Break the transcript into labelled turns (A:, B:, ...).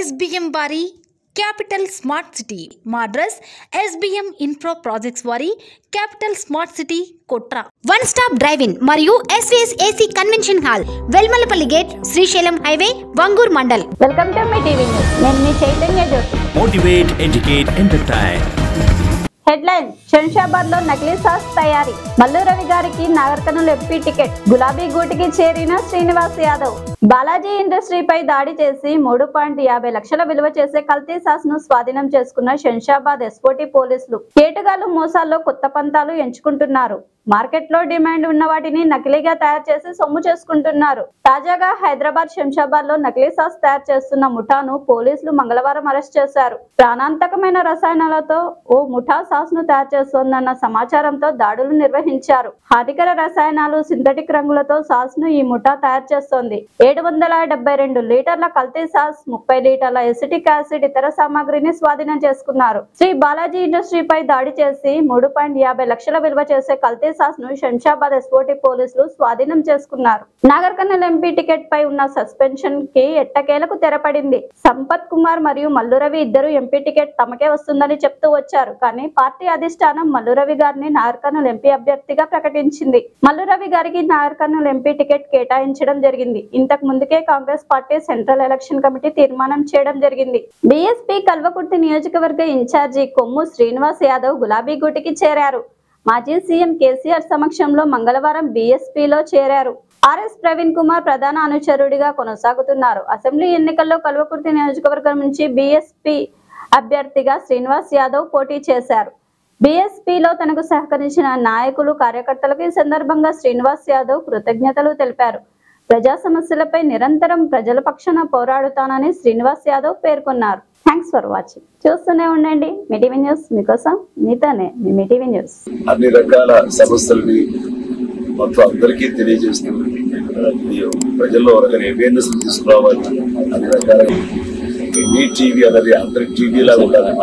A: SBM వారి capital smart city మా address SBM infra projects వారి capital smart city Kotra one stop drive in మరియు SVS AC convention hall Velmalapalli gate Srisailam highway Vangoor mandal.
B: Welcome to మీ TV news. నేను మీ Chaitanya Jyothi.
C: Motivate educate entertain.
B: Headline: Shamshabad లో నకిలీ sauce తయారీ. మల్లు రవి గారికి నాగర్కర్నూలు ఎంపీ టికెట్. గులాబీ గూటికి చేరిన శ్రీనివాస్ యాదవ్. బాలాజీ ఇండస్ట్రీపై దాడి చేసి 3.50 లక్షల విలువ చేసే కల్తీ సాస్ ను స్వాధీనం చేసుకున్న శంషాబాద్ ఎస్ఓటీ పోలీసులు. కేటుగాళ్లు మోసాల్లో కొత్త పంతాలు ఎంచుకుంటున్నారు. మార్కెట్ లో డిమాండ్ ఉన్న వాటిని నకిలీగా తయారు చేసి సొమ్ము చేసుకుంటున్నారు. తాజాగా హైదరాబాద్ శంషాబాద్ లో నకిలీ సాస్ తయారు చేస్తున్న ముఠాను పోలీసులు మంగళవారం అరెస్ట్ చేశారు. ప్రాణాంతకమైన రసాయనాలతో ఓ ముఠా సాస్ ను తయారు చేస్తోందన్న సమాచారంతో దాడులు నిర్వహించారు. హానికర రసాయనాలు, సింథటిక్ రంగులతో సాస్ ను ఈ ముఠా తయారు చేస్తోంది. 772 లీటర్ల కల్తీ సాస్, 30 లీటర్ల ఎసిటిక్ యాసిడ్, ఇతర సామాగ్రిని స్వాధీనం చేసుకున్నారు. శ్రీ బాలాజీ ఇండస్ట్రీపై దాడి చేసి 3.50 లక్షల విలువ చేసే కల్తీ సాస్ ను శంషాబాద్ ఎస్ఓటీ పోలీసులు స్వాధీనం చేసుకున్నారు. నాగర్కర్నూలు ఎంపీ టికెట్ పై ఉన్న సస్పెన్షన్ కి ఎట్టకేలకు తెరపడింది. సంపత్ కుమార్ మరియు మల్లు రవి ఇద్దరు ఎంపీ టికెట్ తమకే వస్తుందని చెప్తూ వచ్చారు. కానీ పార్టీ అధిష్టానం మల్లు రవి గారిని నాగర్కర్నూలు ఎంపీ అభ్యర్థిగా ప్రకటించింది. మల్లు రవి గారికి నాగర్కర్నూలు ఎంపీ టికెట్ కేటాయించడం జరిగింది. ఇంతకు ముందుకే Congress party central election committee తీర్మానం చేయడం జరిగింది. బీఎస్పీ కల్వకుర్తి నియోజకవర్గ ఇన్ఛార్జి కొమ్ము శ్రీనివాస్ యాదవ్ గులాబీ గూటికి చేరారు. మాజీ సీఎం కేసీఆర్ సమక్షంలో మంగళవారం బీఎస్పీలో చేరారు. ఆర్ఎస్ ప్రవీణ్ కుమార్ ప్రధాన అనుచరుడిగా కొనసాగుతున్నారు. అసెంబ్లీ ఎన్నికల్లో కల్వకుర్తి నియోజకవర్గం నుంచి బీఎస్పీ అభ్యర్థిగా శ్రీనివాస్ యాదవ్ పోటీ చేశారు. బీఎస్పీలో తనకు సహకరించిన నాయకులు, కార్యకర్తలకు ఈ సందర్భంగా శ్రీనివాస్ యాదవ్ కృతజ్ఞతలు తెలిపారు. ప్రజా సమస్యలపై నిరంతరం ప్రజల పక్షాన పోరాడుతానని శ్రీనివాస్ యాదవ్ పేర్కొన్నారు. Thanks for watching. చూస్తూనే ఉండండి మీ టీవీ న్యూస్. మీకోసం మీతోనే మీ టీవీ న్యూస్.
D: అన్ని రకాల సమస్యలని మొత్తం అందరికీ తెలియజేస్తూ ప్రజల్లో రకమైన అవేర్నెస్ తీసుకురావాలి. అన్ని రకాల మీ టీవీ అనేది అందరి టీవీ లాగా ఉండాలని